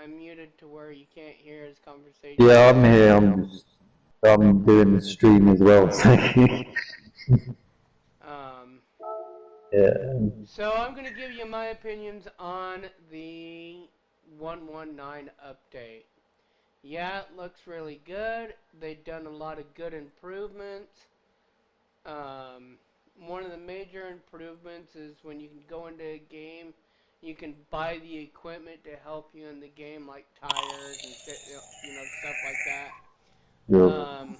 I'm muted to where you can't hear his conversation. Yeah, I'm here. I'm doing the stream as well. Um, Yeah. so I'm going to give you my opinions on the 119 update. Yeah, it looks really good. They've done a lot of good improvements. One of the major improvements is when you can go into a game, you can buy the equipment to help you in the game, like tires and shit, stuff like that. Yeah. Um,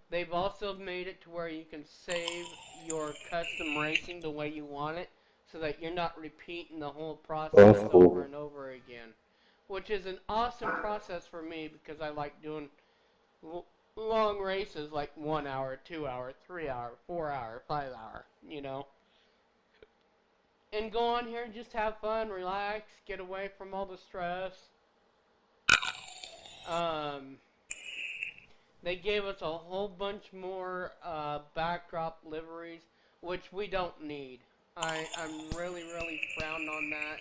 they've also made it to where you can save your custom racing the way you want it, so that you're not repeating the whole Oh, process that's over cool. and over again, which is an awesome process for me because I like doing long races like 1 hour, 2 hour, 3 hour, 4 hour, 5 hour, and go on here and just have fun, relax, get away from all the stress. Um, they gave us a whole bunch more backdrop liveries, which we don't need. I'm really, really frowned on that.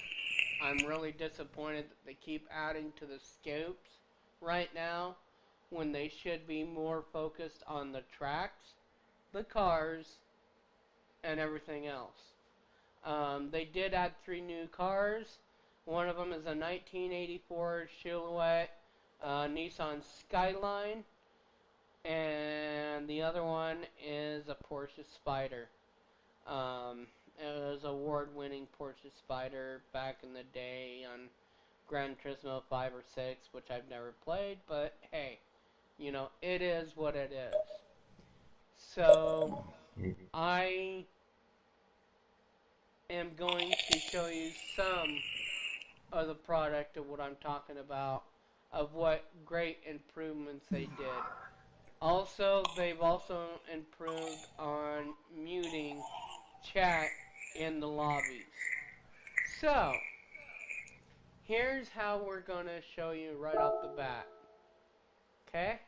I'm really disappointed that they keep adding to the scopes right now when they should be more focused on the tracks, the cars, and everything else. They did add 3 new cars. One of them is a 1984 Silhouette Nissan Skyline, and the other one is a Porsche Spider. It was an award-winning Porsche Spider back in the day on Gran Turismo 5 or 6, which I've never played, but hey, it is what it is. So, I am going to show you some of the product of what I'm talking about, of what great improvements they did. Also, they've also improved on muting chat in the lobbies. So, here's how we're going to show you right off the bat. Okay?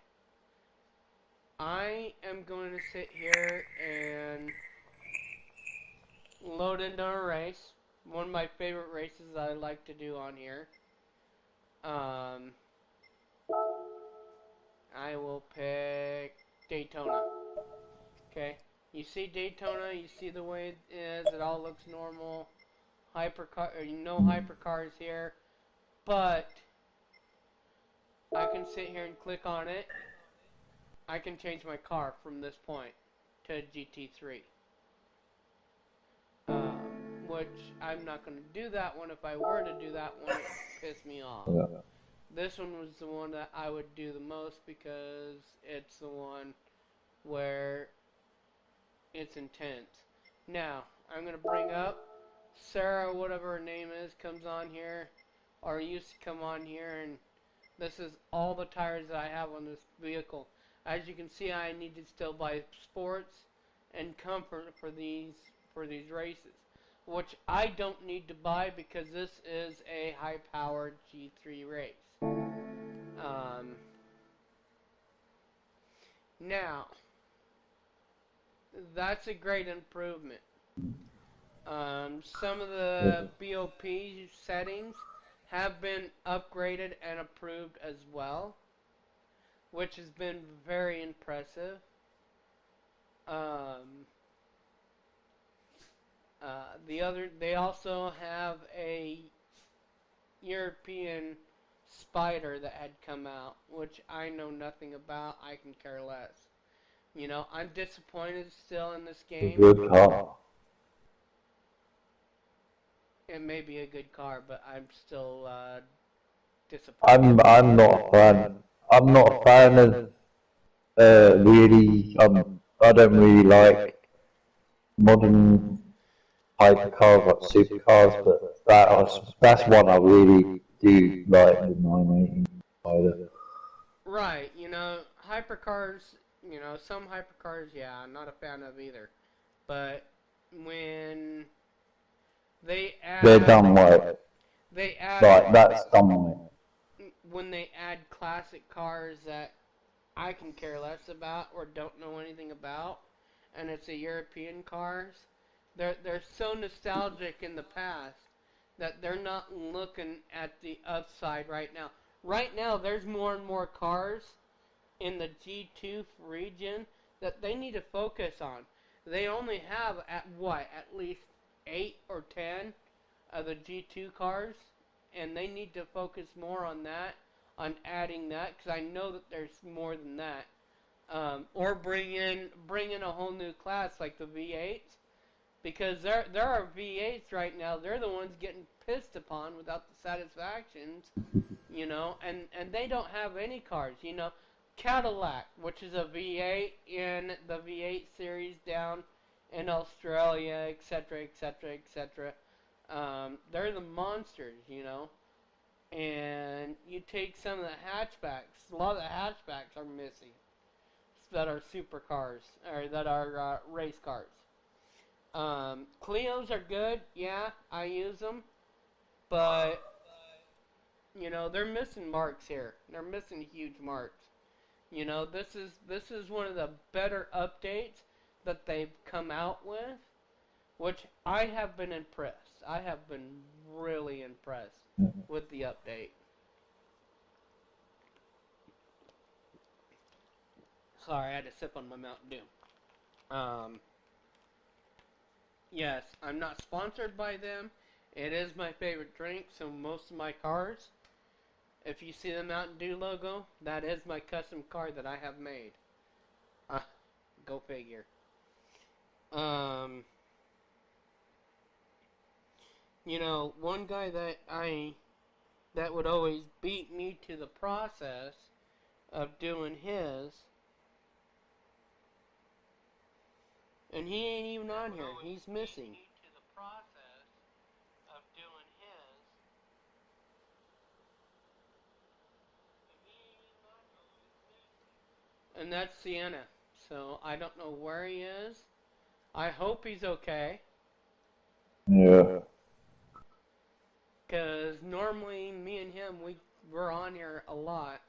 I am going to sit here and load into a race. One of my favorite races I like to do on here. I will pick Daytona. Okay? You see Daytona, you see the way it is, it all looks normal. Hypercar, no hypercars here, but I can sit here and click on it. I can change my car from this point to GT3. Which I'm not going to do that one. If I were to do that one, it would piss me off. Yeah. This one was the one that I would do the most because it's the one where it's intense. Now, I'm going to bring up Sarah, whatever her name is, comes on here, or used to come on here, and this is all the tires that I have on this vehicle. As you can see, I need to still buy sports and comfort for these races, which I don't need to buy because this is a high-powered G3 race. Now, that's a great improvement. Some of the BOP settings have been upgraded and approved as well, which has been very impressive. They also have a European Spider that had come out, which I know nothing about. I can care less. I'm disappointed still in this game. Good car. It may be a good car, but I'm still disappointed. I'm not a fan. I'm not a fan of really. I don't really like modern hypercars like supercars, but that's one I really do like, the 980 Spider. Right, hypercars, some hypercars, yeah, I'm not a fan of either. But when They're done right. they add, Like that's done right. when they add classic cars that I can care less about or don't know anything about, and it's a European cars, they're so nostalgic in the past that they're not looking at the upside right now. Right now, there's more and more cars in the G2 region that they need to focus on. They only have at least 8 or 10 of the G2 cars, and they need to focus more on that, on adding that, because I know that there's more than that. Or bring in a whole new class like the V8s, because there are V8s right now. They're the ones getting pissed upon without the satisfactions, and they don't have any cars. Cadillac, which is a V8 in the V8 series down in Australia, etc., etc., etc. They're the monsters. And you take some of the hatchbacks. A lot of the hatchbacks are missing that are supercars or that are race cars. Clios are good, yeah, I use them, but they're missing marks here. They're missing huge marks. This is one of the better updates that they've come out with, which I have been impressed. I have been really impressed with the update. Sorry, I had to sip on my Mountain Dew. Yes, I'm not sponsored by them. It is my favorite drink, so most of my cars, if you see the Mountain Dew logo, that is my custom car that I have made. Uh, Go figure. Um, one guy that would always beat me to the process of doing his, and he ain't even on here. He's missing. And that's Sienna. So I don't know where he is. I hope he's okay. Yeah. Because normally me and him, we're on here a lot.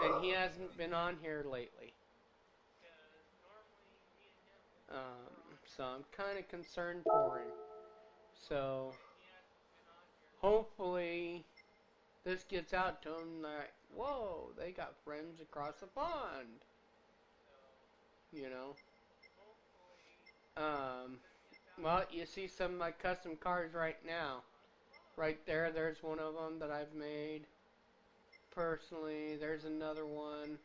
And he hasn't been on here lately. So I'm kind of concerned for him. So hopefully this gets out to him that, whoa, they got friends across the pond. You know? Well, you see some of my custom cars right now. Right there, there's one of them that I've made personally. There's another one.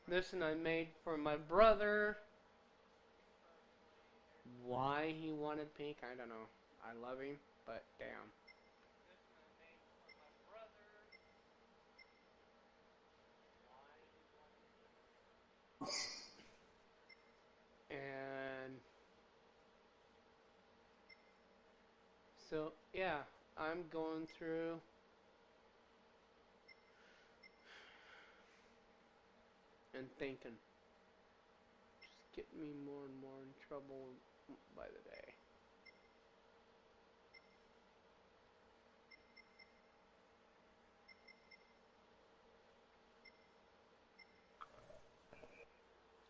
This one I made for my brother. Why he wanted pink, I don't know. I love him, but damn. And so, yeah, I'm going through and thinking. Just getting me more and more in trouble by the day.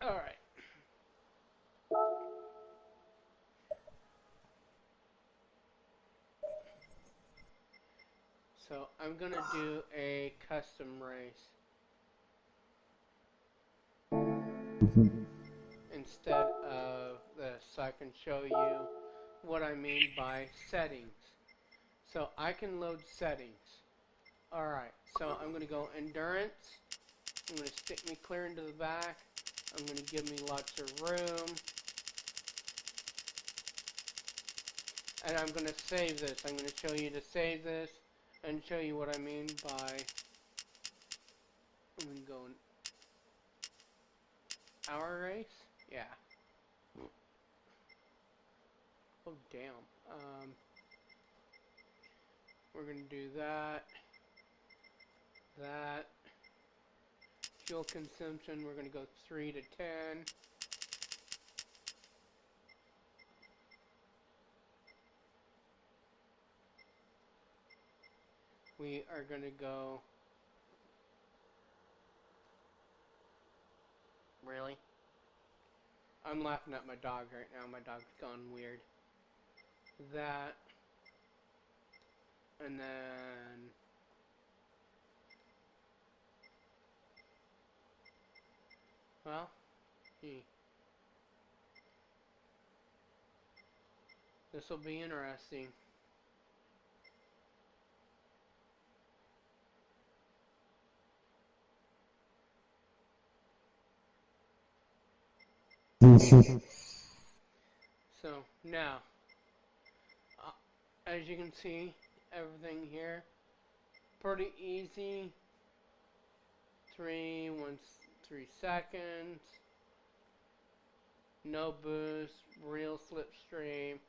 Alright. So, I'm gonna do a custom race instead of this, so I can show you what I mean by settings. So, I can load settings. Alright, so I'm gonna go endurance. I'm going to stick me clear into the back. I'm going to give me lots of room. And I'm going to save this. I'm going to show you to save this and show you what I mean by, I'm going to go hour race. Yeah. Oh, damn. We're going to do that. That. Fuel consumption, we're going to go 3 to 10. We are going to go... Really? I'm laughing at my dog right now. My dog's gone weird. That. And then... Well, this will be interesting. So, now, as you can see, everything here, pretty easy. 3 seconds. No boost, real slipstream.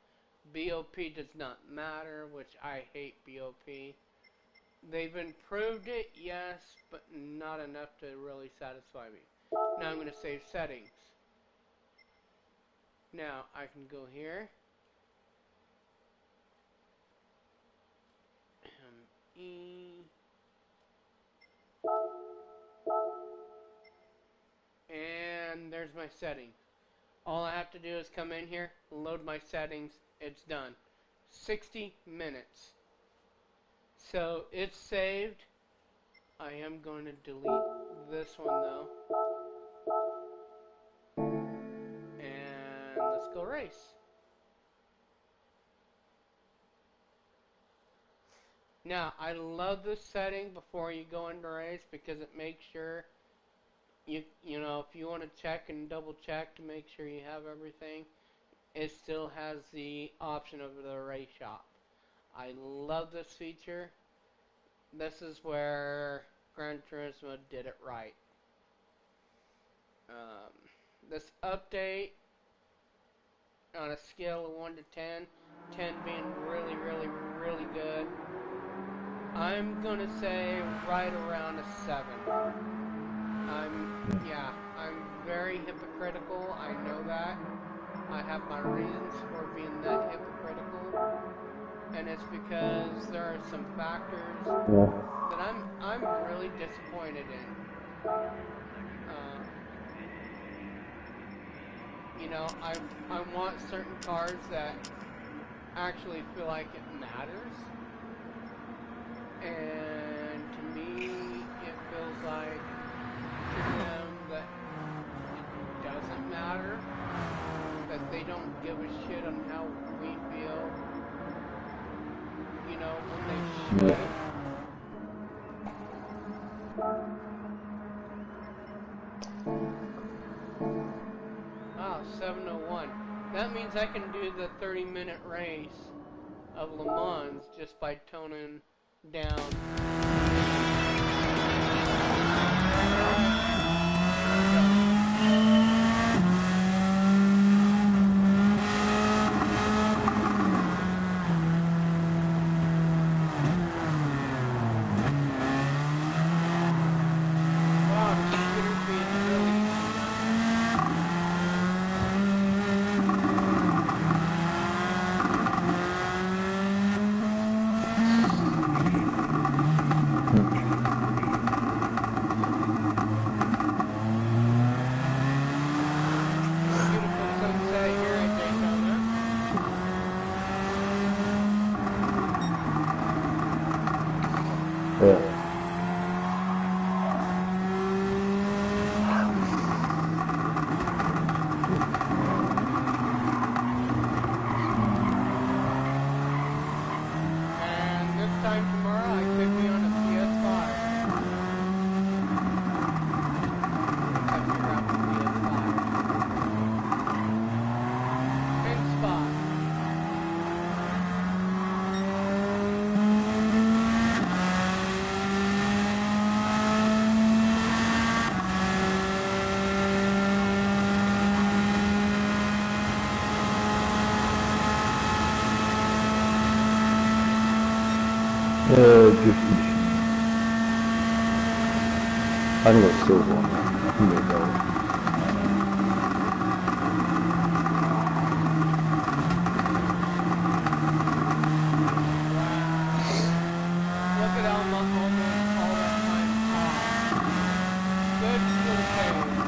BOP does not matter, which I hate BOP. They've improved it, yes, but not enough to really satisfy me. Now I'm going to save settings. Now I can go here. And there's my settings. All I have to do is come in here, load my settings, it's done. 60 minutes. So it's saved. I am going to delete this one though. And let's go race. Now, I love this setting before you go into race because it makes sure you know, if you want to check and double check to make sure you have everything, it still has the option of the race shop. I love this feature. This is where Gran Turismo did it right. This update, on a scale of 1 to 10, 10 being really, really, really good, I'm gonna say right around a 7. I'm very hypocritical, I know that. I have my reasons for being that hypocritical, and it's because there are some factors that I'm really disappointed in. You know, I want certain cars that actually feel like it matters, and to me, it feels like to them that it doesn't matter, that they don't give a shit on how we feel, you know, when they should. Ah, 7:01. That means I can do the 30-minute race of Le Mans just by toning down. I think it's silver on that. I think it's gold. Look at all that time off. Good for the page.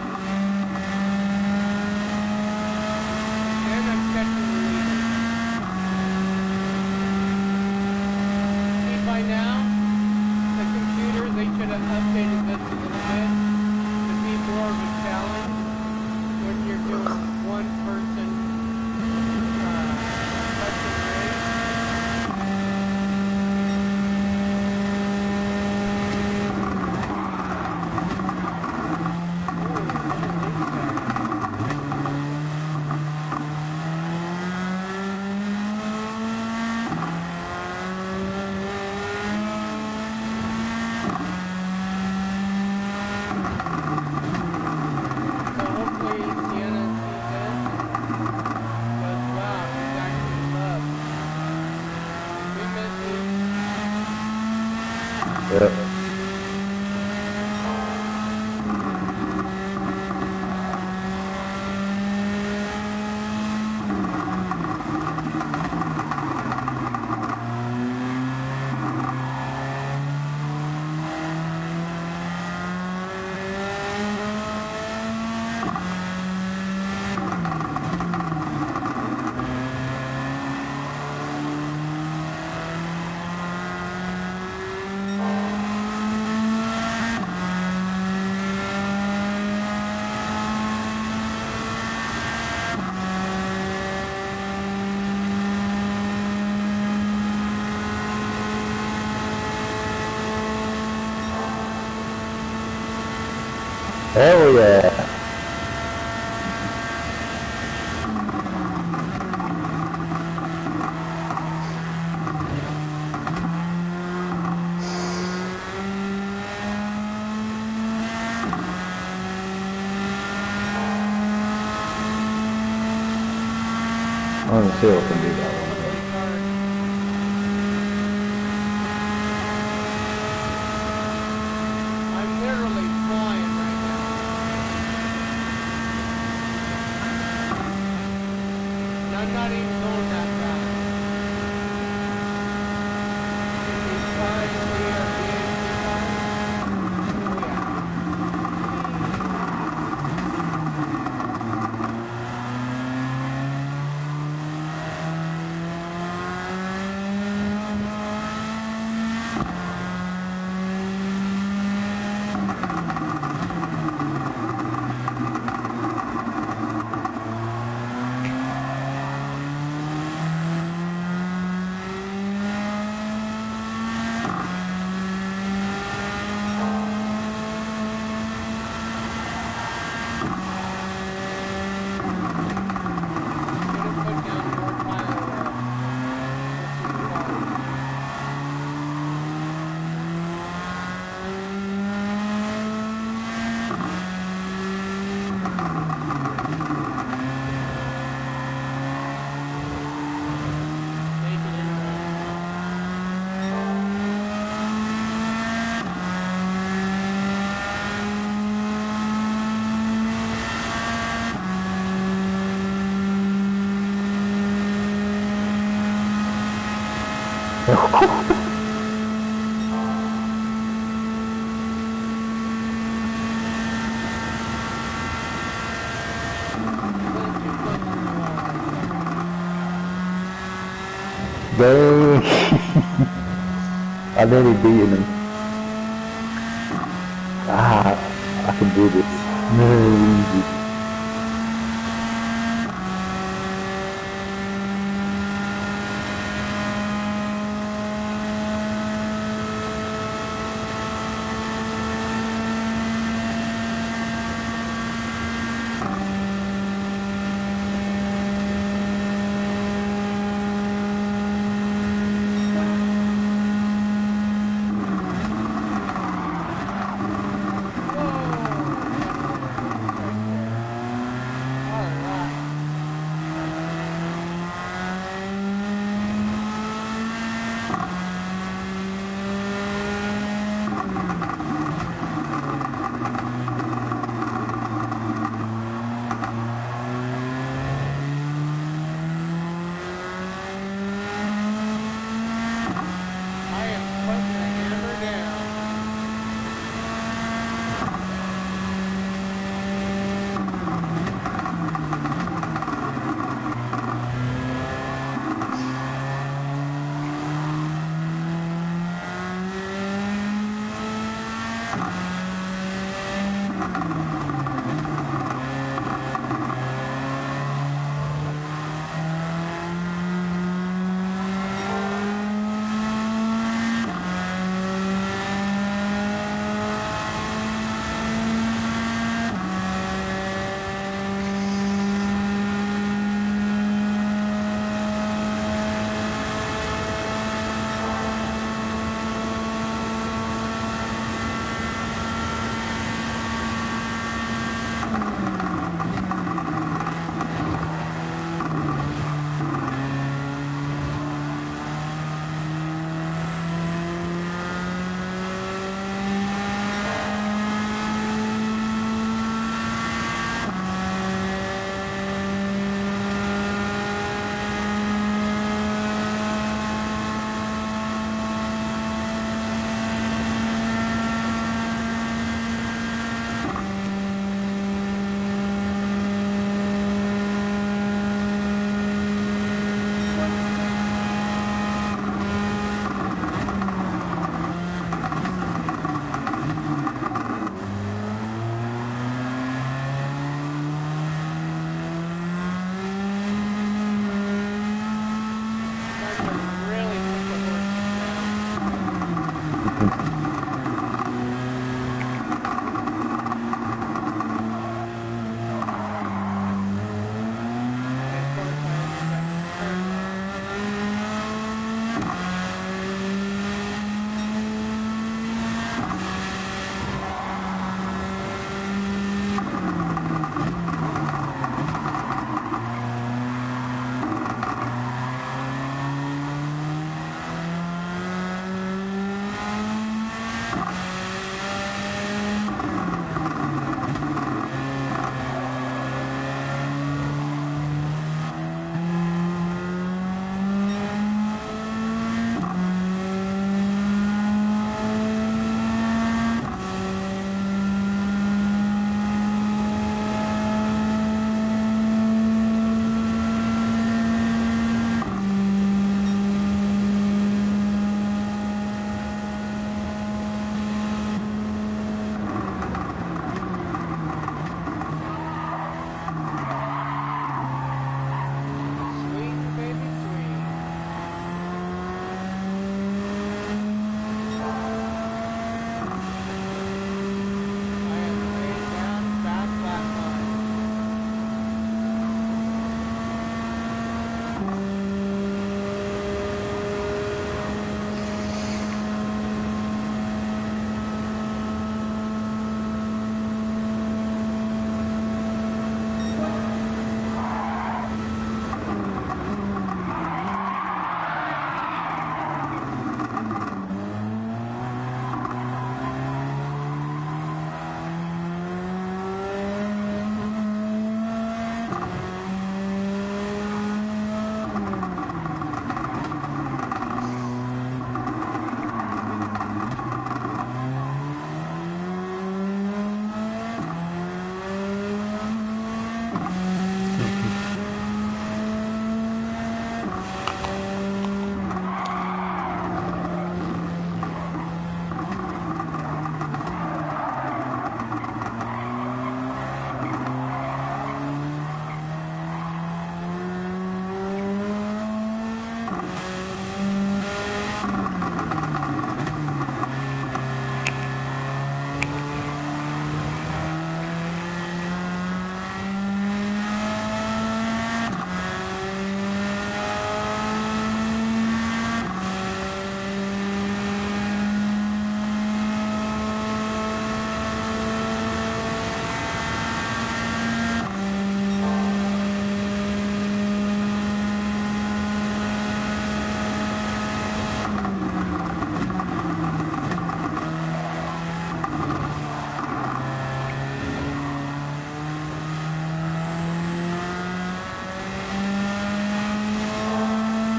Yep. Hell yeah. I'm still can do that one. Really hard. I'm literally flying right now. And I'm not even going that fast. And these cars here are being too fast. Oh yeah. Dang. I nearly beaten him. I can do this. No, easy. And of course, I forgot to turn left. Swing, baby, swing. I am laying down fat flat line.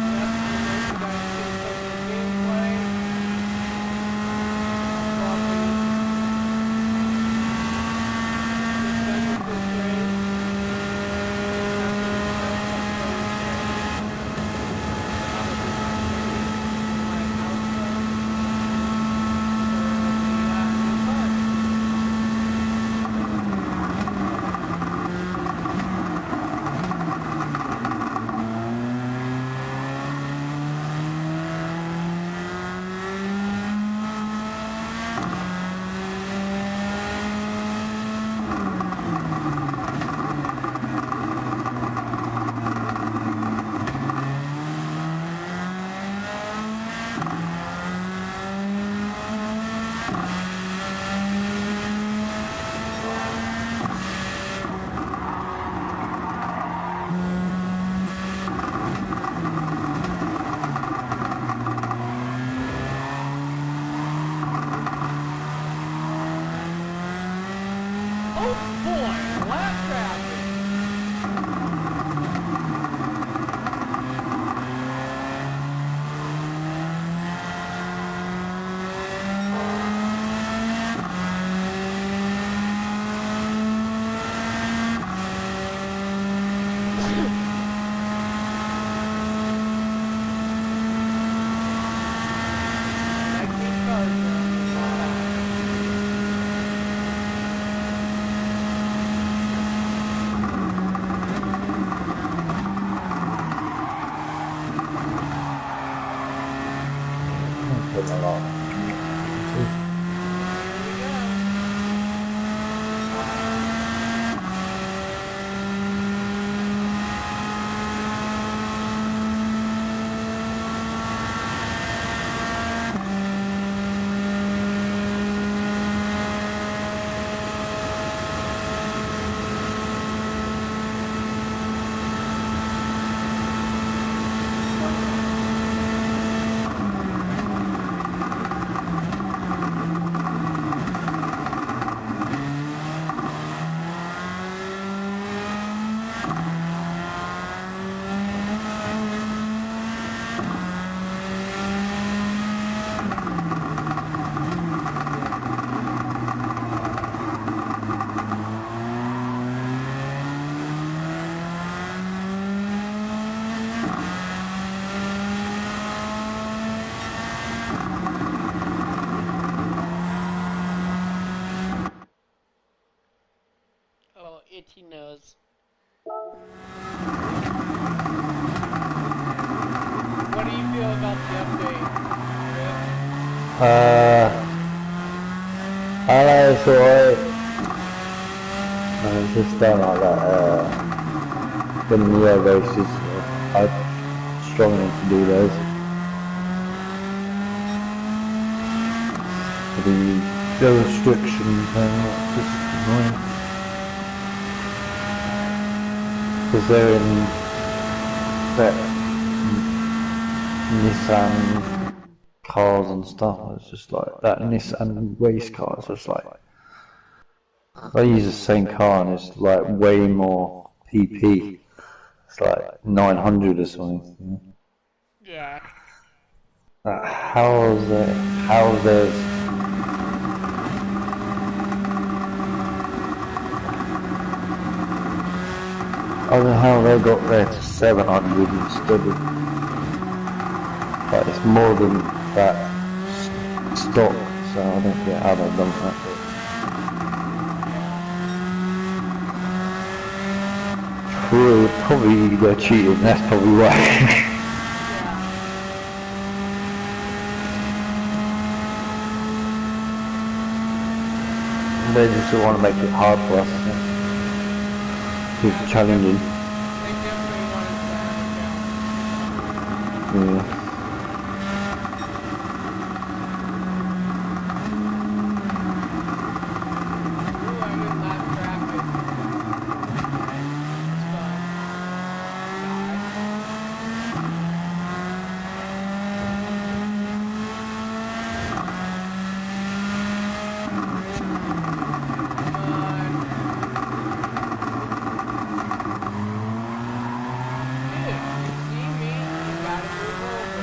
Yep, and then you guys can take the gameplay. Probably get done with this race. After the start of Thursday, that'll be my finish, my outro for the Oh boy, lap traffic. Put a lot. the update, Rick? Hello, it's alright. No, it's just done like that, when the air races, I'm strong enough to do those. The restrictions and just annoying. Because they're in that Nissan cars and stuff, it's just like that Nissan race cars, it's like I use the same car and it's like way more PP. It's like 900 or something. You know? Yeah. How's there's I don't know how they got there to 700 instead of, but it's more than that stock, so I don't get how they've done that. Probably they're cheating, that's probably why. They just want to make it hard for us. It's challenging. They definitely want to Yeah. Ooh, I'm in lap traffic. Dude, you see me? You gotta move over.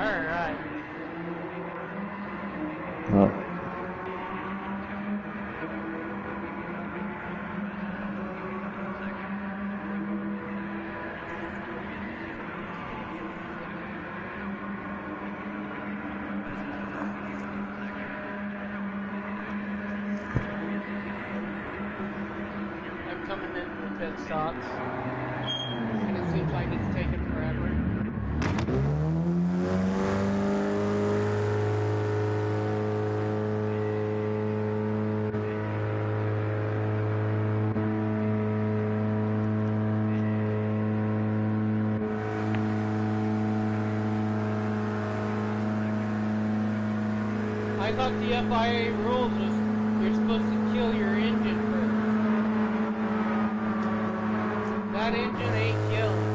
Alright. Right. I'm coming into the pit stops. And it seems like it's taking forever. I thought the FIA rules was you're supposed to kill your engine first. That engine ain't killing.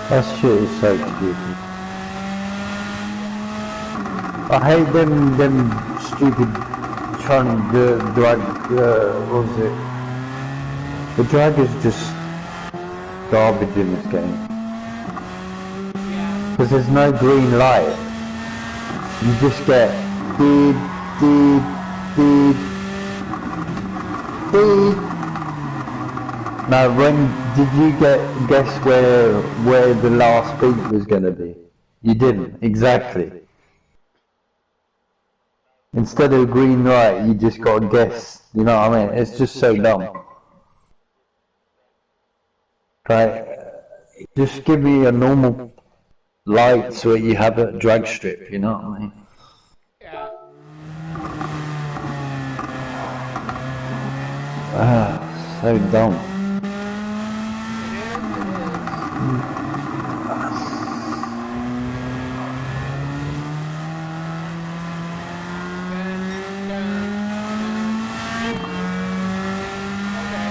That shit is so stupid. I hate them stupid trying to drag, what was it? The drag is just garbage in this game. Because there's no green light. You just get deed. Now, when did you guess where the last beat was going to be? You didn't, exactly. Instead of green light, you just got to guess. You know what I mean? It's just so dumb. Right? Just give me a normal light so that you have a drag strip. You know what I mean? Yeah. Ah, so dumb.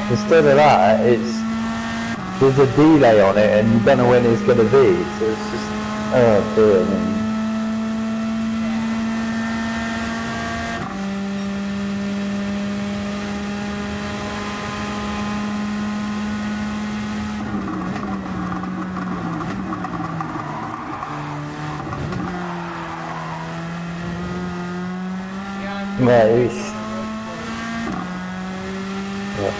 Instead of that, there's a delay on it and you don't know when it's going to be, so it's just, oh dear me. Yeah, it is. Yeah.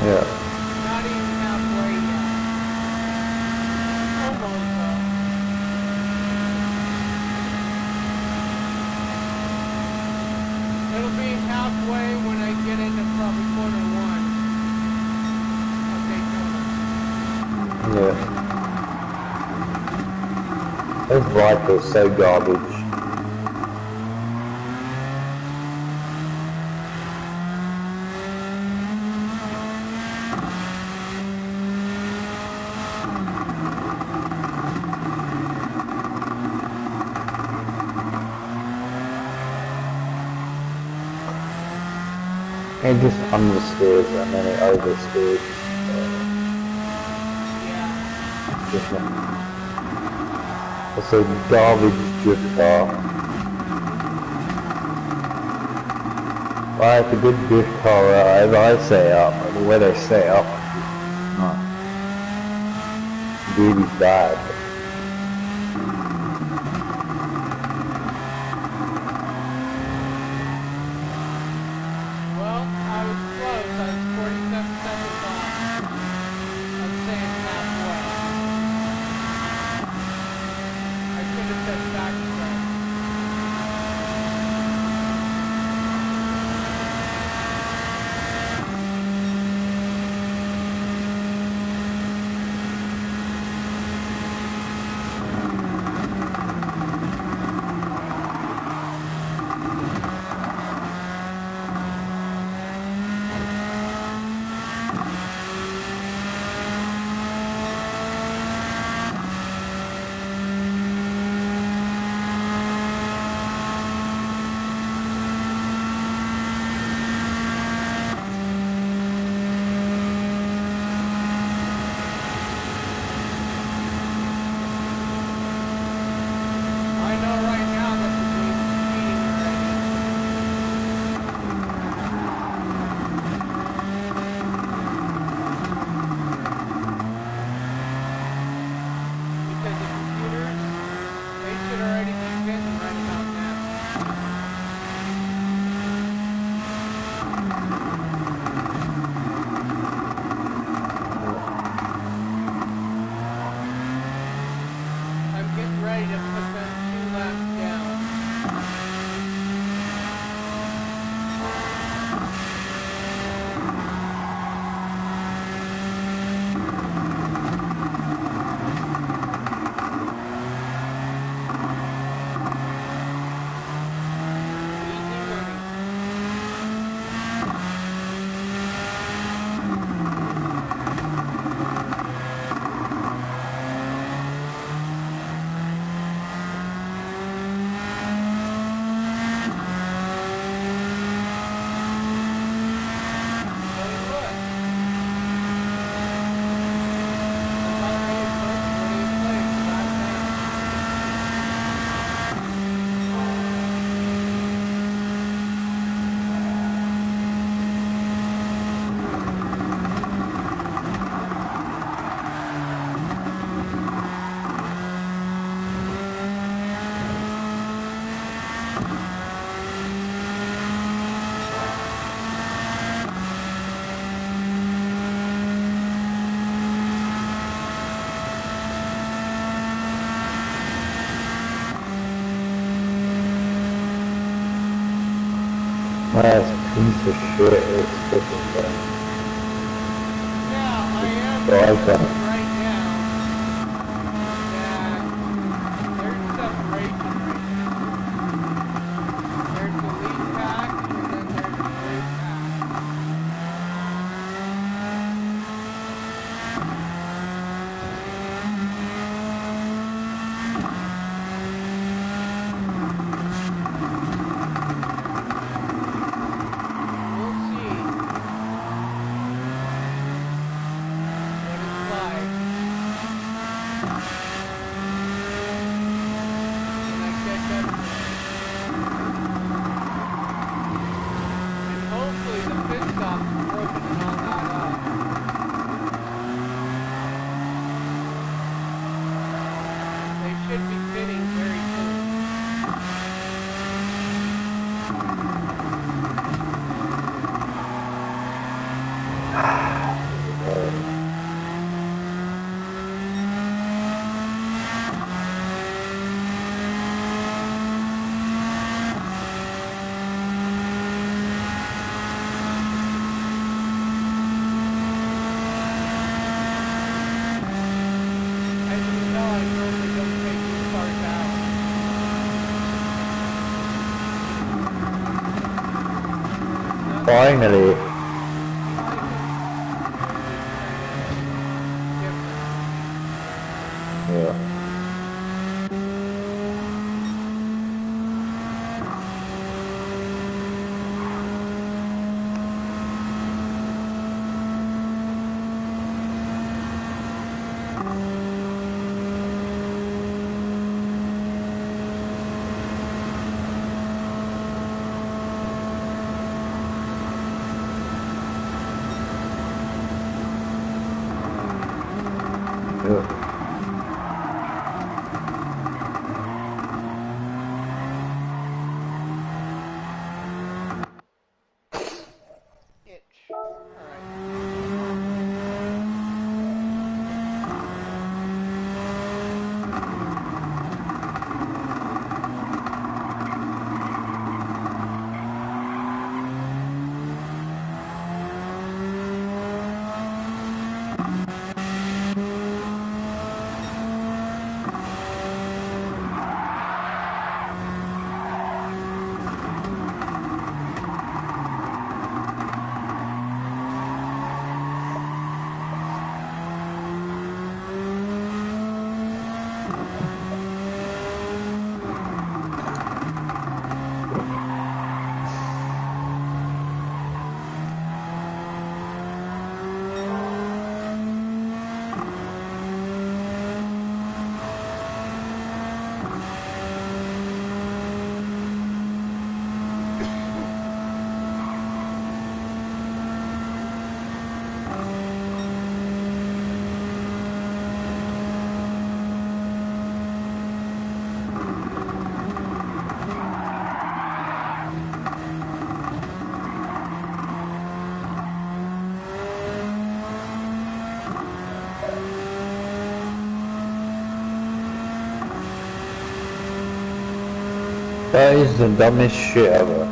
Yeah. Not even halfway yet. Almost though. It'll be halfway when I get into probably corner one of Daytona. Yeah. This bike is so garbage. It just understeers and then it oversteers. Yeah. It's a garbage drift car. Well, it's a good drift car as I set up, but the way they set up is not really bad. Well, I was close. I was 47 seconds off. I'm saying halfway. I should have said backtrack. That's a piece of shit. It's freaking bad. Yeah, I am Drive right now. And there's separation right now. There's the lead pack and then there's the blue pack. Finally. Yeah. That is the dumbest shit ever.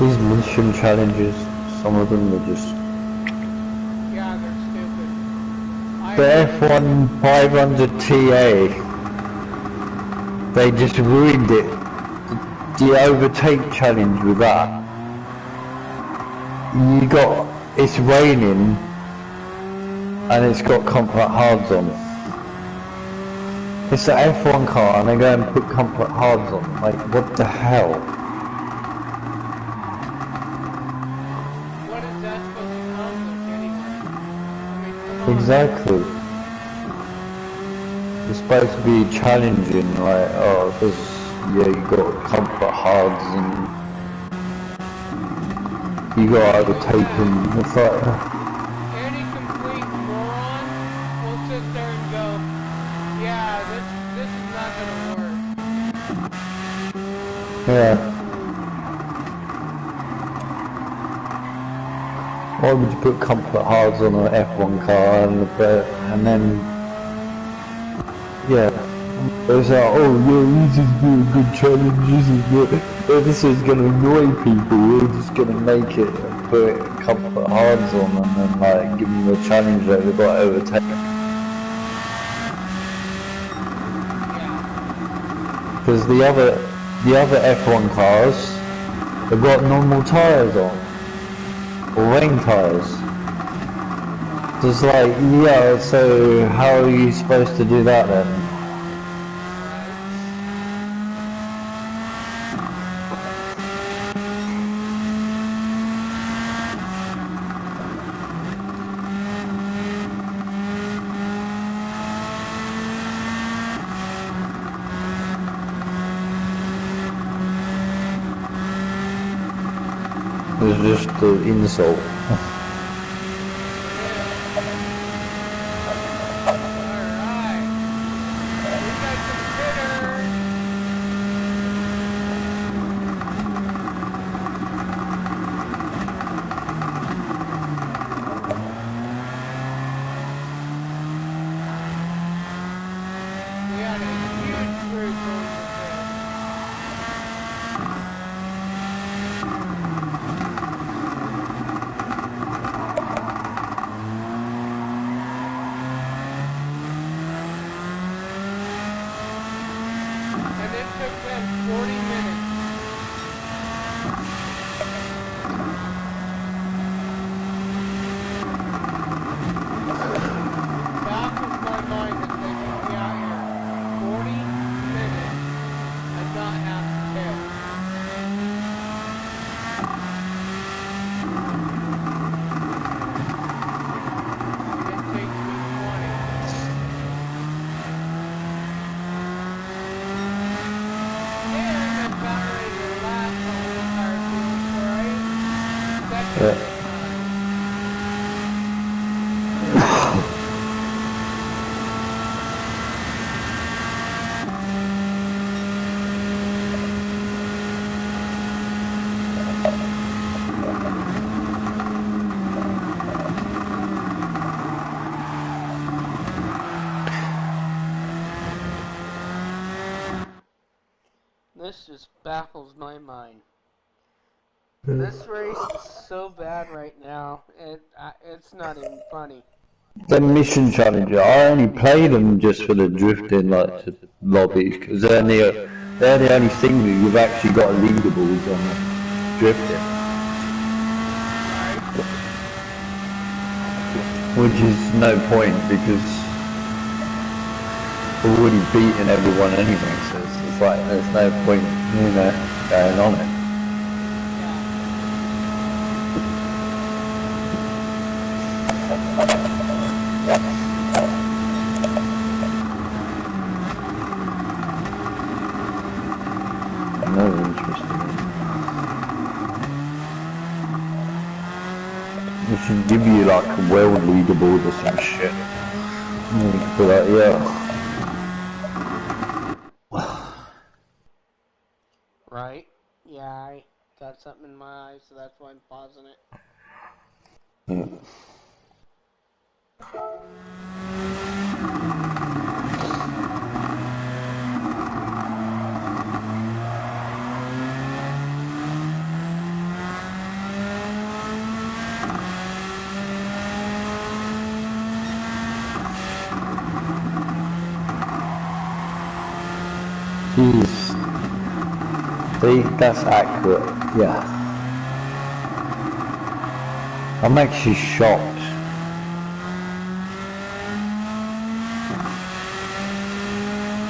These mission challenges, some of them are just... Yeah, they're stupid. The F1 500 TA, they just ruined it. The overtake challenge with that. You got, it's raining, and it's got comfort hards on. It's an F1 car and they go and put comfort hards on. Like, what the hell? What is that supposed to accomplish anyway? I mean, come on. Exactly. It's supposed to be challenging, like, oh, because, yeah, you got comfort hards and you got to overtake them. It's like... Any complete moron will sit there and go, yeah, this is not gonna work. Yeah. Why would you put comfort hards on an F1 car and then, yeah, it's like, oh yeah, this is a good challenge, this is good. If this is going to annoy people, we're just going to make it and put comfort hards on and then like give them a challenge that they've got to overtake. Because the other F1 cars, they've got normal tyres on. Or rain tyres. Just like, yeah, so how are you supposed to do that then? It's just an insult. it took them 40 minutes. Baffles my mind that they can be out here 40 minutes and not have to pay. It takes me 20. And I'm about ready to last the whole entire field for 8 seconds. This just baffles my mind. This race is so bad right now, it's not even funny. The mission challenger, I only play them just for the drifting like lobbies, because they're the only thing that you've actually got leaderboards on drifting. Which is no point, because we're already beating everyone anyway, so it's like there's no point, you know, going on it. Another interesting. It should give you like a world leaderboard or some shit. You could be like, yeah. Right? Yeah, I got something in my eye, so that's why I'm pausing it. Jeez. See, that's accurate. Yeah. I'm actually shocked.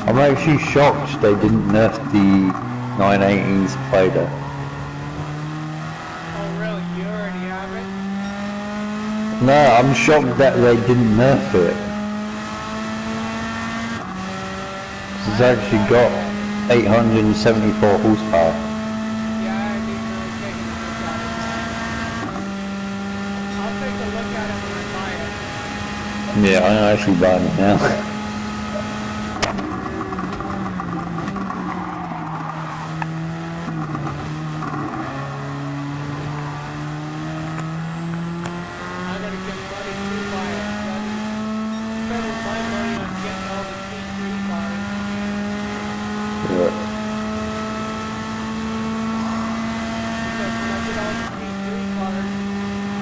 I'm actually shocked they didn't nerf the 918's Spider. Oh really? You already have it? No, I'm shocked that they didn't nerf it. It's actually got 874 horsepower. Yeah, I need to take a look at it. I'll take a look at it when I buy it. Yeah, I'm actually buying it now. I'm gonna get money to buy it. Spending my money on getting all the T3 cars. Yeah. Because when I get all the T3 cars,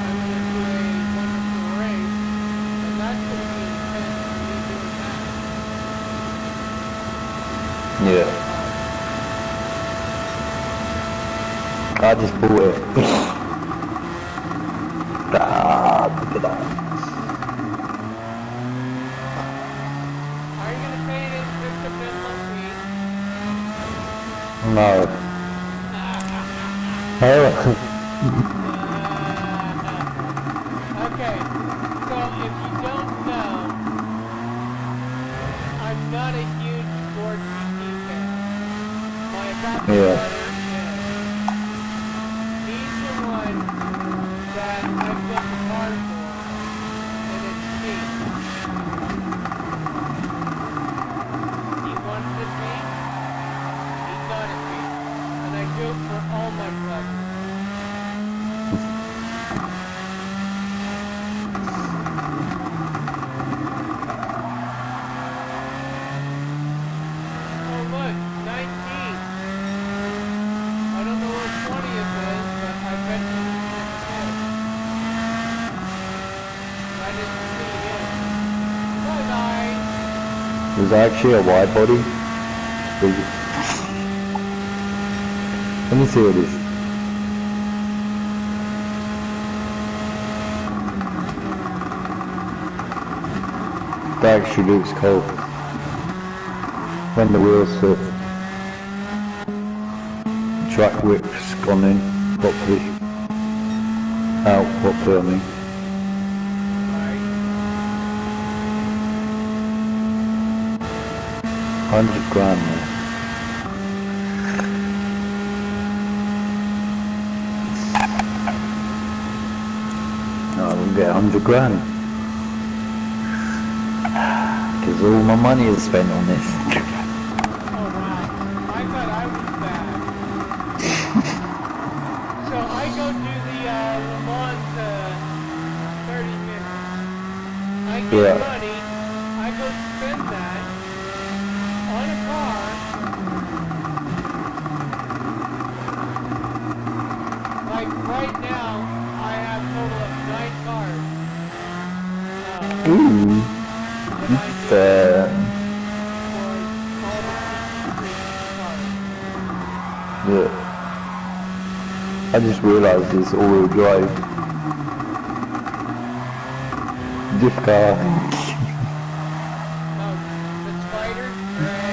I'm gonna do a wonderful race, and that's gonna be intense for me doing that. Yeah. I just bought it. Ah, look at that. Are you gonna pay it just a bit monthly? No. Oh. Okay, so if you don't know, I'm not a huge Ford GT fan. My adopted Yeah. brother is. He's the one that I built the car for, and it's cheap. He wanted it cheap, he got it cheap, and I do it for all my brothers. Oh look, 19. I don't know where 20th is, but I bet you it's 10. I didn't see him. Bye bye. There's actually a wide body. Let me see what it is. That actually looks cool. When the wheels fit. Track width's gone in properly. Out properly, I mean. Right. 100 grand there. No, I won't get 100 grand. Because all my money is spent on this. Oh wow. I thought I was bad. So I go do the Le Mans 30 minutes. I get Yeah. money. I go spend that on a car. Like right now, I have a total of 9 cars. Ooh. That I do Uh, for all the cars. yeah. I just realised it's all-wheel drive. This car. Oh, the spider? Great.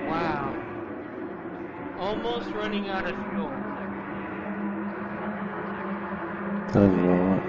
Wow. Almost running out of fuel. Alright.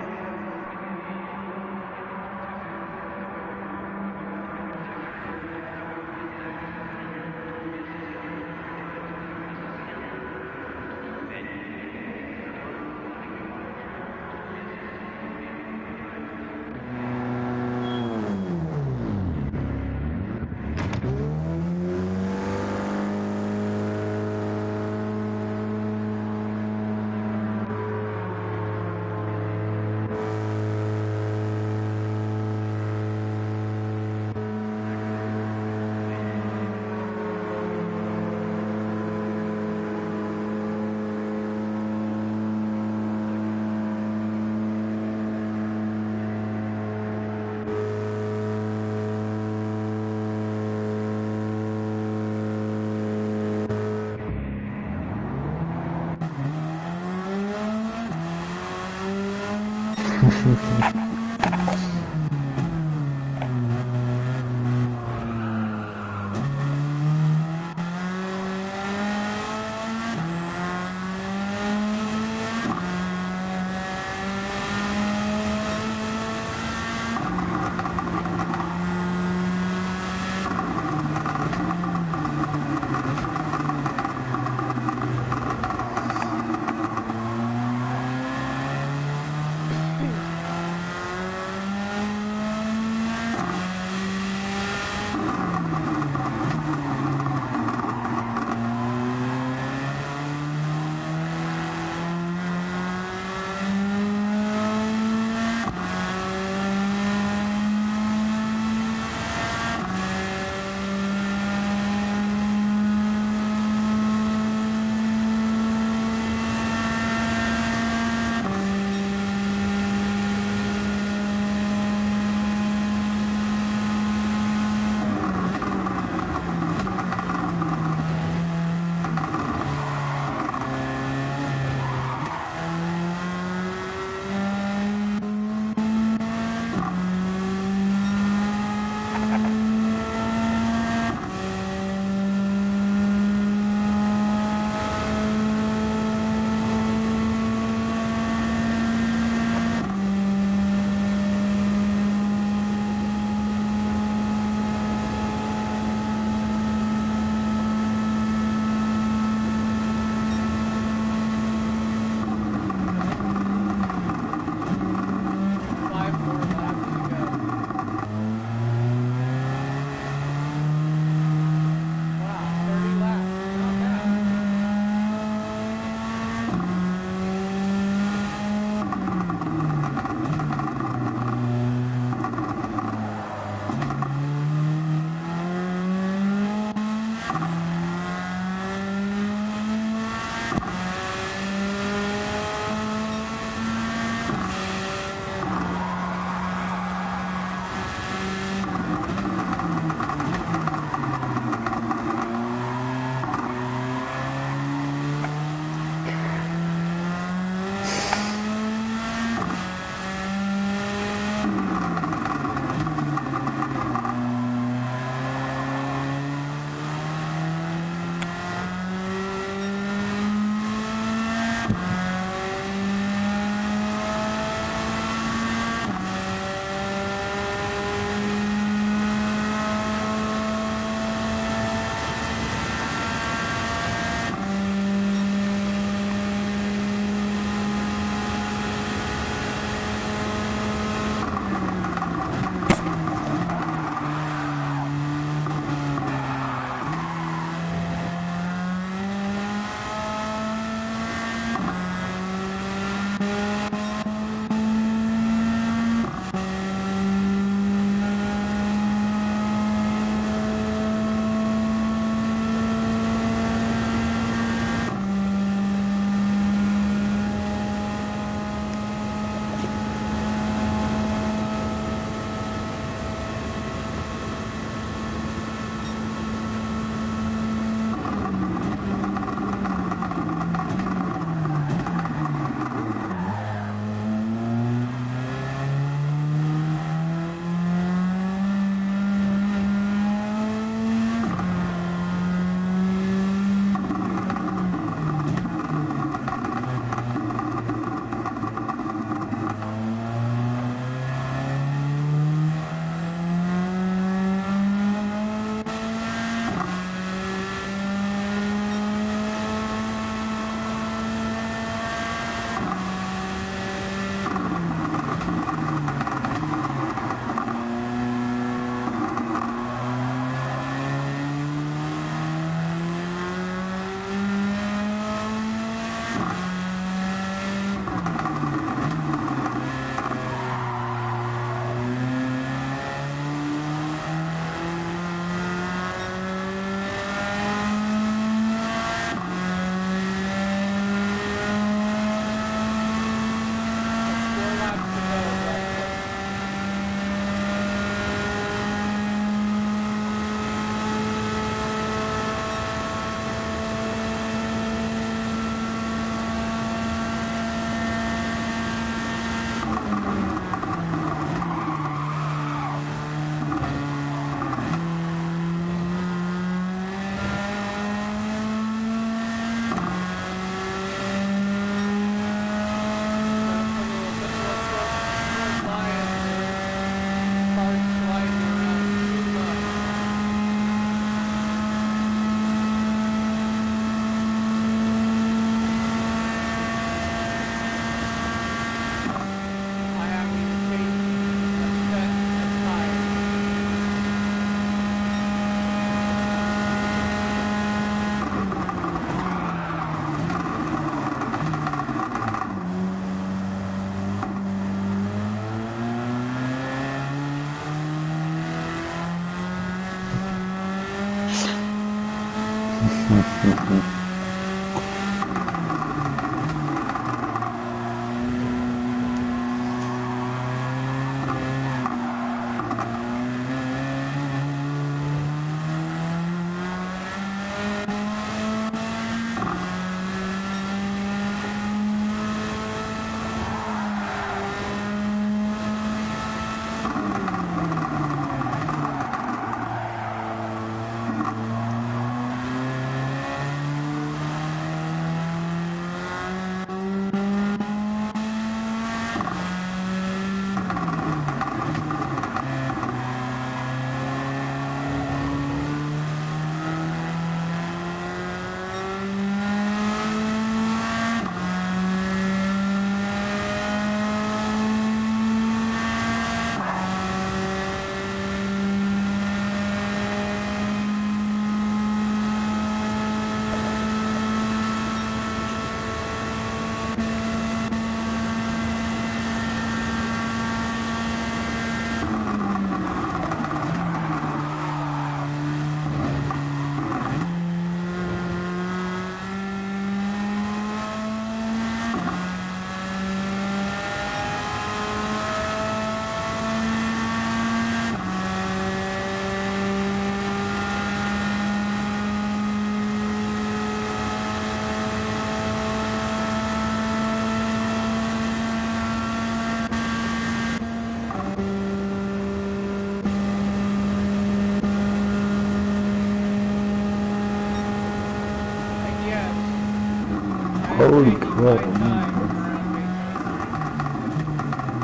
Holy taking my crap, time man. around me.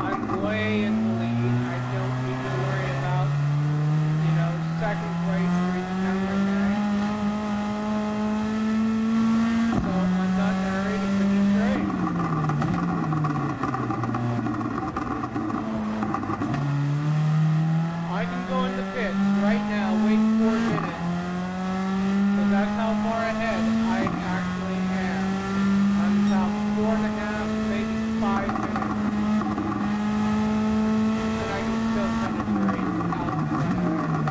I'm way in the lead. I don't need to worry about, second place or even having a neck. So I'm not in a hurry to finish the race. I can go in the pits right now, wait 4 minutes. Because that's how far ahead I actually am. I'm about 4.5, maybe 5 minutes. And I can still finish the race out in front of everybody.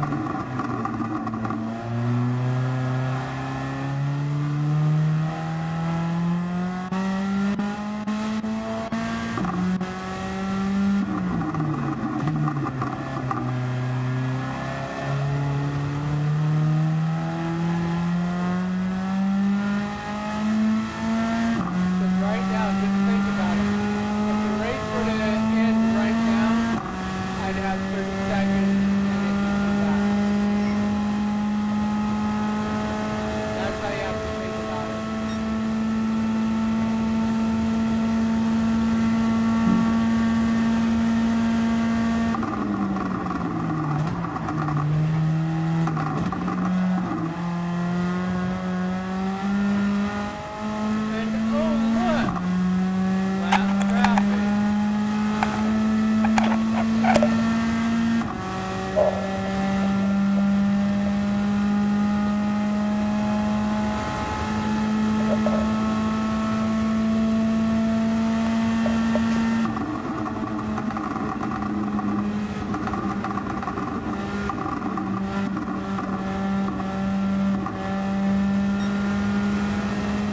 Because right now, just think about it. If the race were to end right now, I'd have 30 seconds and it'd be 2 laps. That's how you have to think about it. And oh look! Lap traffic.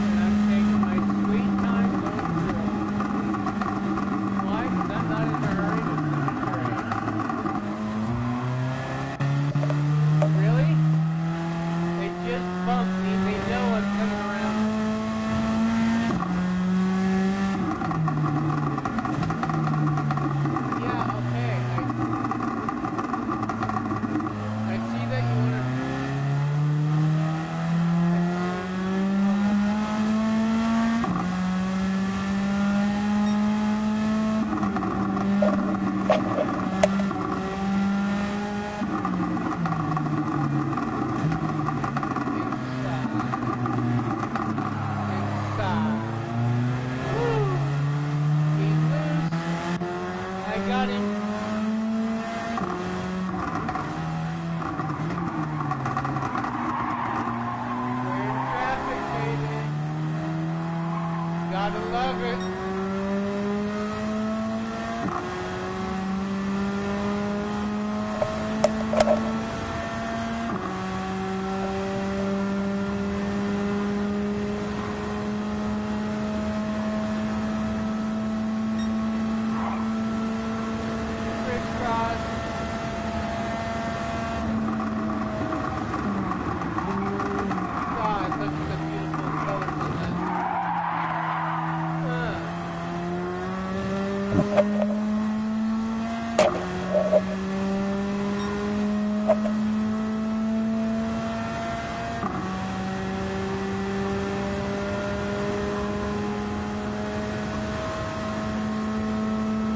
And I'm taking my sweet time going through it. Why? Because I'm not in a hurry to finish the race. Really? They just bumped me. They know I'm coming around. Yeah, okay. I see that you want to... Inside. Woo! He's loose. I got him. We're in traffic, baby. Gotta love it. Crisscross. God, look at the beautiful colors in that.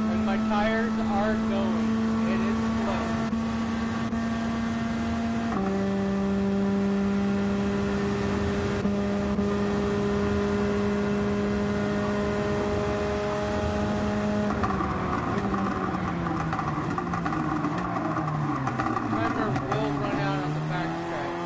And my tires are going. It is slow. Timer will run out on the backstretch.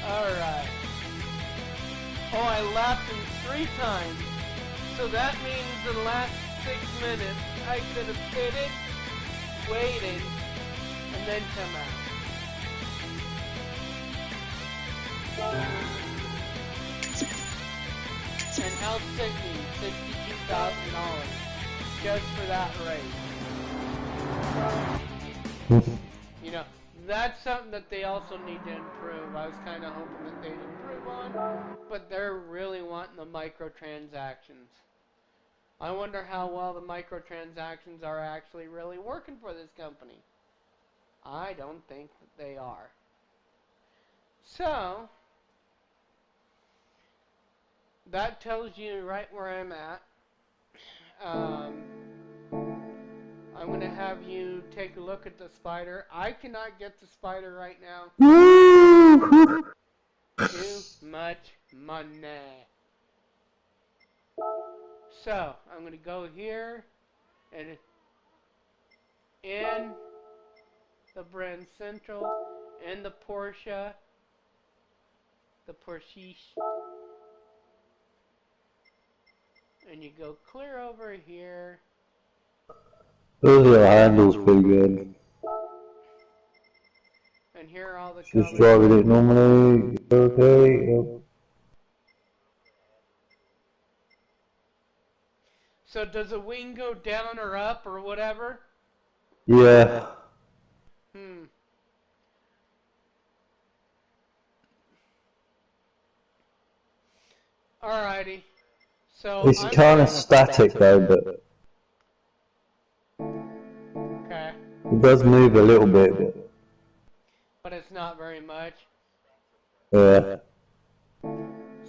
Alright. Oh, I lapped him 3 times. So that means the last 6 minutes I could have pitted, waited, and then come out. And Hal sent me $62,000 just for that race. You know, that's something that they also need to improve. I was kind of hoping that they'd improve on, but they're really wanting the microtransactions. I wonder how well the microtransactions are actually really working for this company. I don't think that they are. So, that tells you right where I'm at. I'm going to have you take a look at the spider. I cannot get the spider right now. Too much money. So, I'm going to go here and in the Brand Central, in the Porsche, and you go clear over here. Those are handles pretty good. And here are all the Just colors. driving it normally, okay, yep. So does the wing go down or up or whatever? Yeah. Alrighty. So It's kind of static though, but okay. It does move a little bit, but it's not very much. Yeah.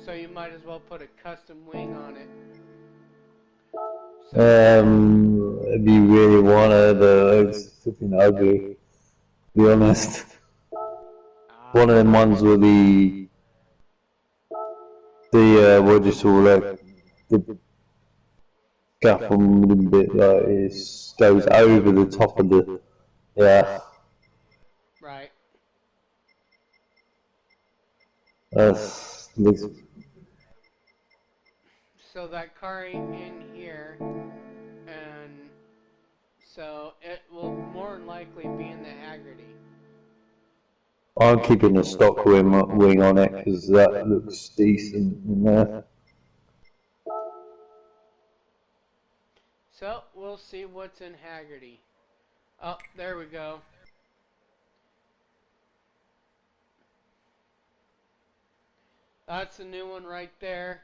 So you might as well put a custom wing on it. If you really wanna, though, it's flipping ugly, to be honest. One of them ones with what do you call like, the gap on a little bit, like, goes over the top of the, yeah. Right. So that car ain't in here, and so it will more than likely be in the Haggerty. I'm keeping a stock wing on it because that looks decent in there. So we'll see what's in Haggerty. Oh, there we go. That's the new one right there.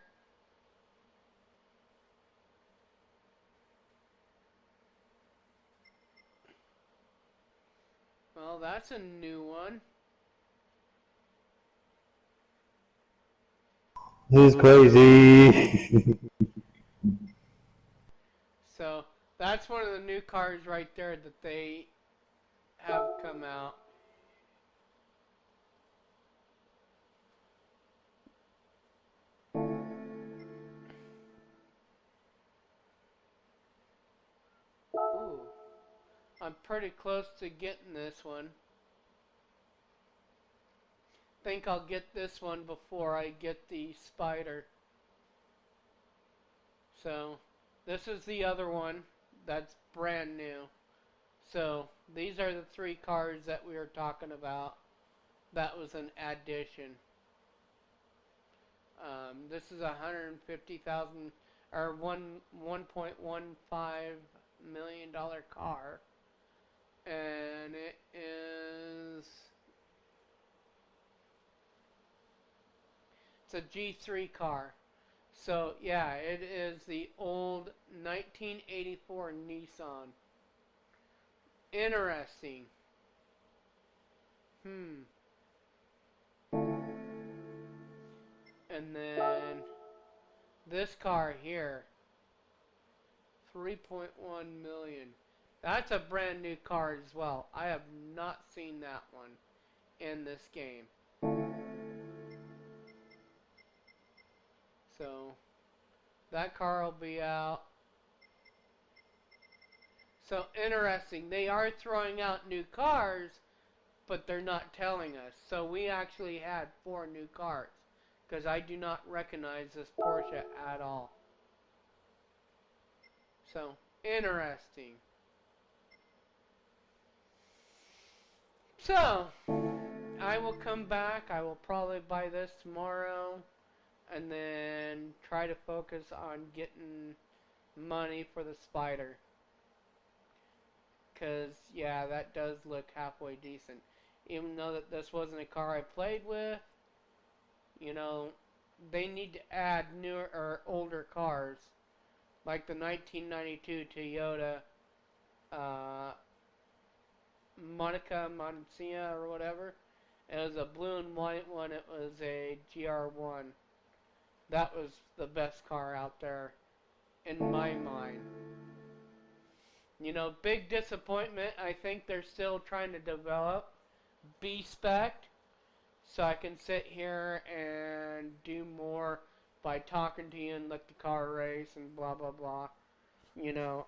Well, that's a new one. This is crazy. So that's one of the new cars right there that they have come out. Ooh, I'm pretty close to getting this one. Think I'll get this one before I get the spider. So this is the other one that's brand new. So these are the 3 cars that we were talking about. That was an addition. This is $150,000 or $1.15 million car, and it is it's a G3 car. So yeah, it is the old 1984 Nissan. Interesting. And then this car here, 3.1 million. That's a brand new car as well. I have not seen that one in this game. So that car will be out. So interesting. They are throwing out new cars, but they're not telling us. So we actually had 4 new cars, because I do not recognize this Porsche at all. So, interesting. So, I will come back. I will probably buy this tomorrow, and then try to focus on getting money for the Spider. Because, yeah, that does look halfway decent. Even though that this wasn't a car I played with, you know, they need to add newer or older cars, like the 1992 Toyota uh, Monica Moncia or whatever. It was a blue and white one. It was a GR1. That was the best car out there in my mind. You know, big disappointment. I think they're still trying to develop B-Spec, so I can sit here and do more by talking to you and let the car race and blah blah blah. You know,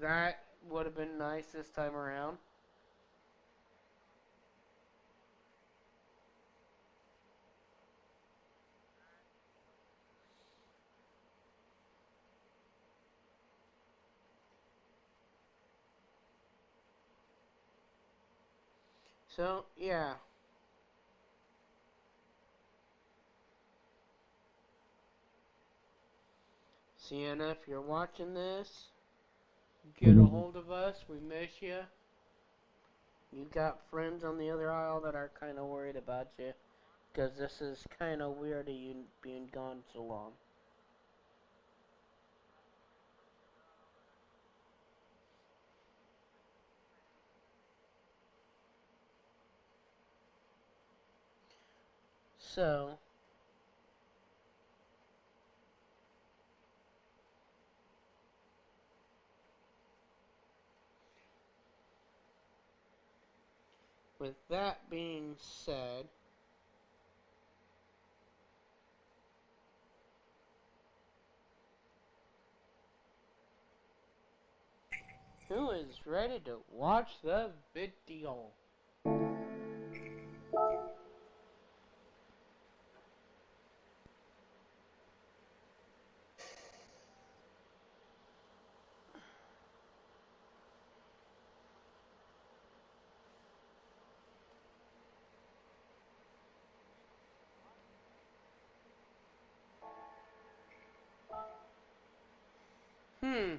that would have been nice this time around. So, yeah. Sienna, if you're watching this, get a hold of us. We miss you. You got friends on the other aisle that are kind of worried about you, because this is kind of weird of you being gone so long. So, with that being said, who is ready to watch the video? Hmm.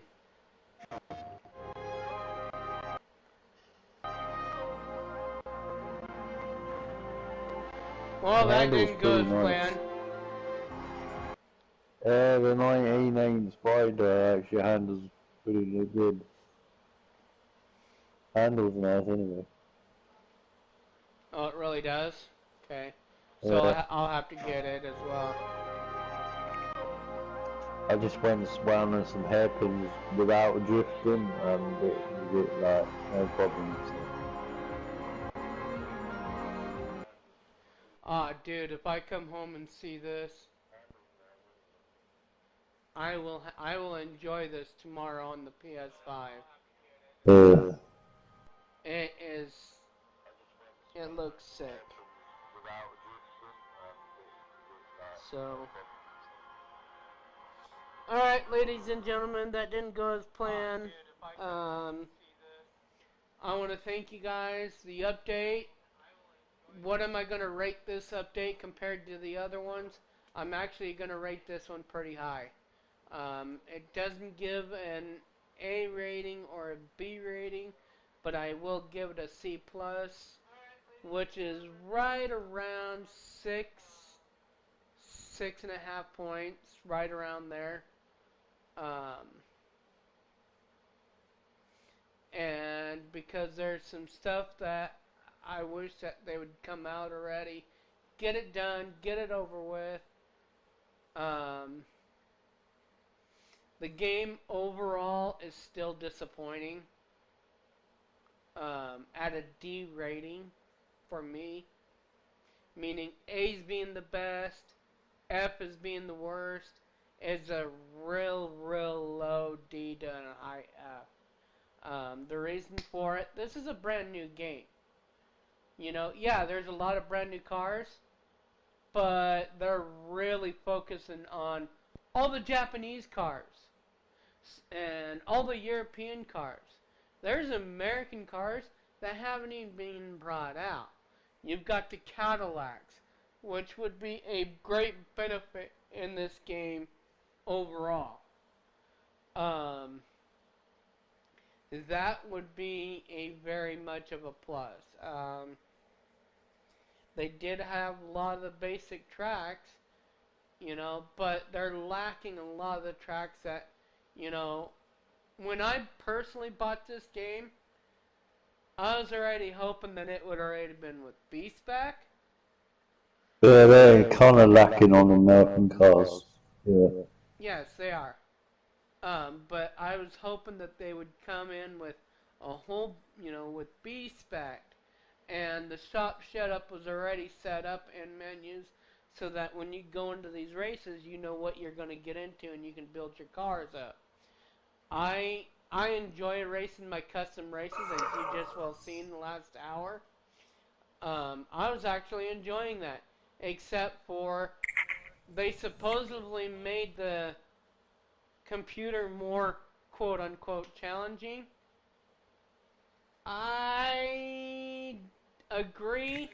Well, The that handle's didn't go pretty as nice. planned. The 1989 Spider actually handles pretty good. Handles nice anyway. Oh, it really does? Okay. So Yeah, I'll have to get it as well. I just went around some hairpins without drifting and it was like no problems. Ah, dude, if I come home and see this, I will enjoy this tomorrow on the PS5. Yeah. It is it looks sick. So, all right, ladies and gentlemen, that didn't go as planned. Um, I want to thank you guys. The update. What am I going to rate this update compared to the other ones? I'm actually going to rate this one pretty high. It doesn't give an A rating or a B rating, but I will give it a C plus, which is right around 6.5 points, right around there. Um, and because there's some stuff that I wish that they would come out already, get it done, get it over with. Um, the game overall is still disappointing. At a D rating for me, meaning A's being the best, F is being the worst, is a real low D to a high F. The reason for it, this is a brand new game. Yeah, there's a lot of brand new cars, but they're really focusing on all the Japanese cars and all the European cars. There's American cars that haven't even been brought out. You've got the Cadillacs, which would be a great benefit in this game overall. Um, that would be a very much of a plus. They did have a lot of the basic tracks, but they're lacking a lot of the tracks that, you know, when I personally bought this game, I was already hoping that it would already been with B-Spec. Yeah, they're kind of lacking on American cars. Yeah. Yes, they are. But I was hoping that they would come in with a whole, with B-Spec. And the shop setup was already set up in menus so that when you go into these races, you know what you're going to get into and you can build your cars up. I enjoy racing my custom races, as you just well seen the last hour. I was actually enjoying that, except for they supposedly made the computer more quote unquote challenging. I agree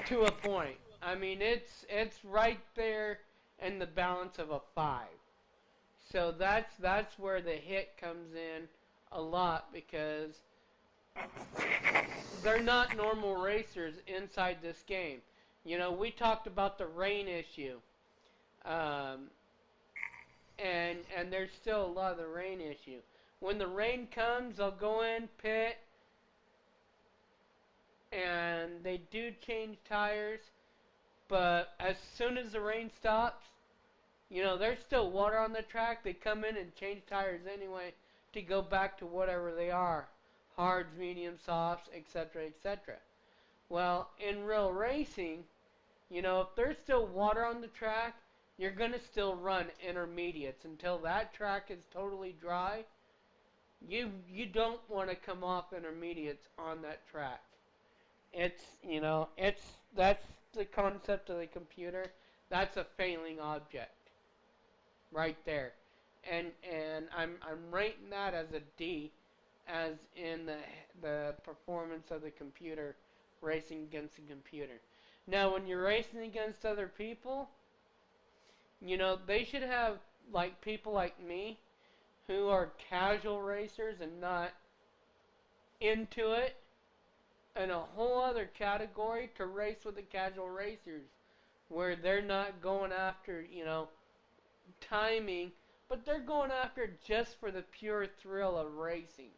to a point. I mean, it's right there in the balance of a 5. So that's where the hit comes in a lot because they're not normal racers inside this game. We talked about the rain issue, um, and there's still a lot of the rain issue. When the rain comes, they'll go in pit, and they do change tires. But as soon as the rain stops, there's still water on the track. They come in and change tires anyway to go back to whatever they are. Hards, medium, softs, etc., etc. Well, in real racing, if there's still water on the track, you're going to still run intermediates until that track is totally dry. You don't want to come off intermediates on that track. That's the concept of the computer. That's a failing object right there. And I'm rating that as a D, as in the performance of the computer racing against the computer. Now, when you're racing against other people, they should have like people like me who are casual racers and not into it, and a whole other category to race with the casual racers where they're not going after, timing, but they're going after just for the pure thrill of racing.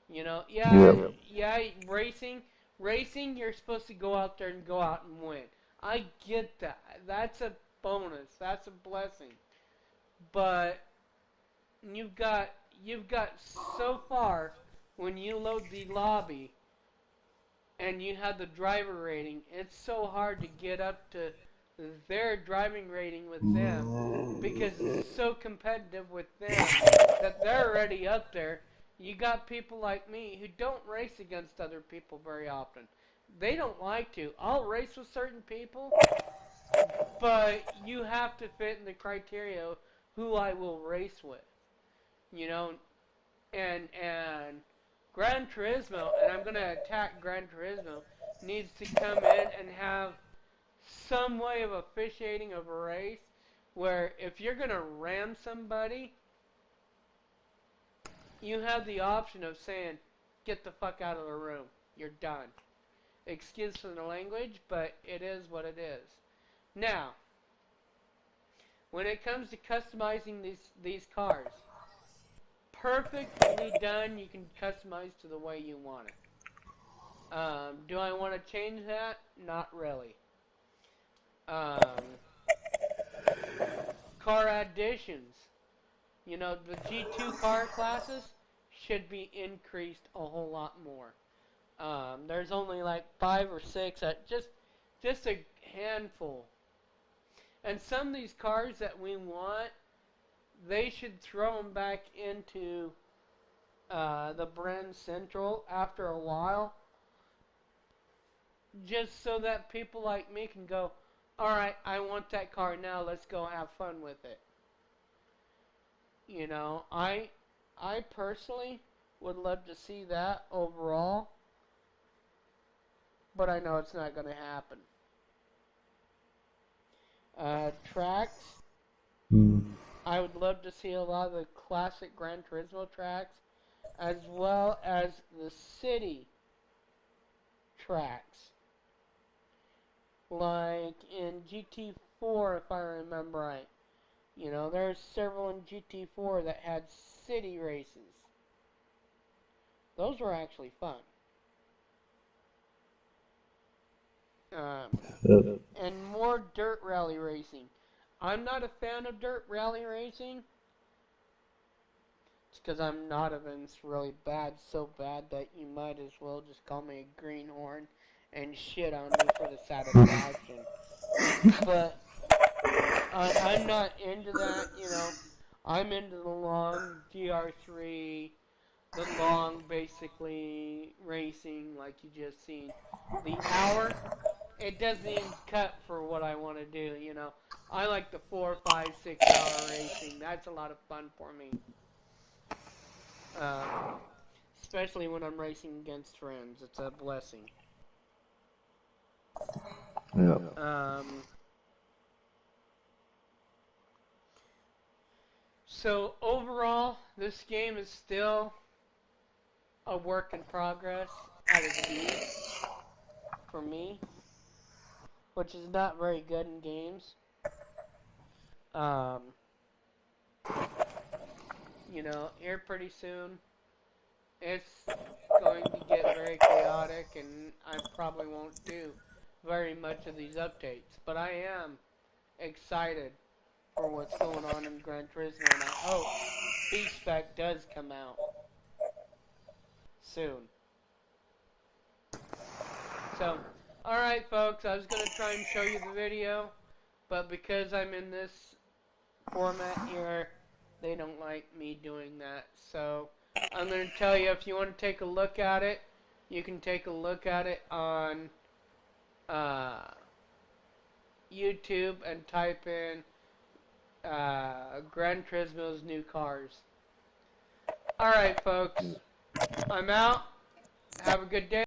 Yeah, Yeah. yeah, racing, you're supposed to go out there and go out and win. I get that. That's a bonus. That's a blessing. But you've got so far when you load the lobby and you have the driver rating, it's so hard to get up to their driving rating with them because it's so competitive with them that they're already up there. You got people like me who don't race against other people very often. They don't like to. I'll race with certain people, but you have to fit in the criteria who I will race with. You know, and Gran Turismo, and I'm gonna attack Gran Turismo, needs to come in and have some way of officiating of a race where if you're gonna ram somebody, you have the option of saying, "Get the fuck out of the room. You're done." Excuse for the language, but it is what it is. Now, when it comes to customizing these cars, perfectly done. You can customize to the way you want it. Do I want to change that? Not really. Um, car additions. The G2 car classes should be increased a whole lot more. There's only like 5 or 6, just a handful. And some of these cars that we want, they should throw them back into the Brand Central after a while just so that people like me can go, alright, I want that car now, let's go have fun with it. You know, I personally would love to see that overall, but I know it's not going to happen. Tracks, I would love to see a lot of the classic Gran Turismo tracks, as well as the city tracks. Like in GT4, if I remember right. You know, there's several in GT4 that had city races. Those were actually fun. And more dirt rally racing. I'm not a fan of dirt rally racing. It's because I'm not of it. It's really bad, so bad that you might as well just call me a greenhorn and shit on me for the satisfaction. But I'm not into that, you know. I'm into the long DR3, the long, basically, racing like you just seen. The hour, it doesn't even cut for what I want to do, you know. I like the 4, 5, 6 hour racing. That's a lot of fun for me. Especially when I'm racing against friends. It's a blessing. Yeah. So overall, this game is still a work in progress at its best for me, which is not very good in games. You know, here pretty soon, it's going to get very chaotic, and I probably won't do very much of these updates. But I am excited for what's going on in Gran Turismo, and I hope B-Spec does come out soon. So, alright folks, I was going to try and show you the video, but because I'm in this format here, they don't like me doing that. So, I'm going to tell you, if you want to take a look at it, you can take a look at it on YouTube and type in Gran Turismo's new cars. Alright folks, I'm out. Have a good day.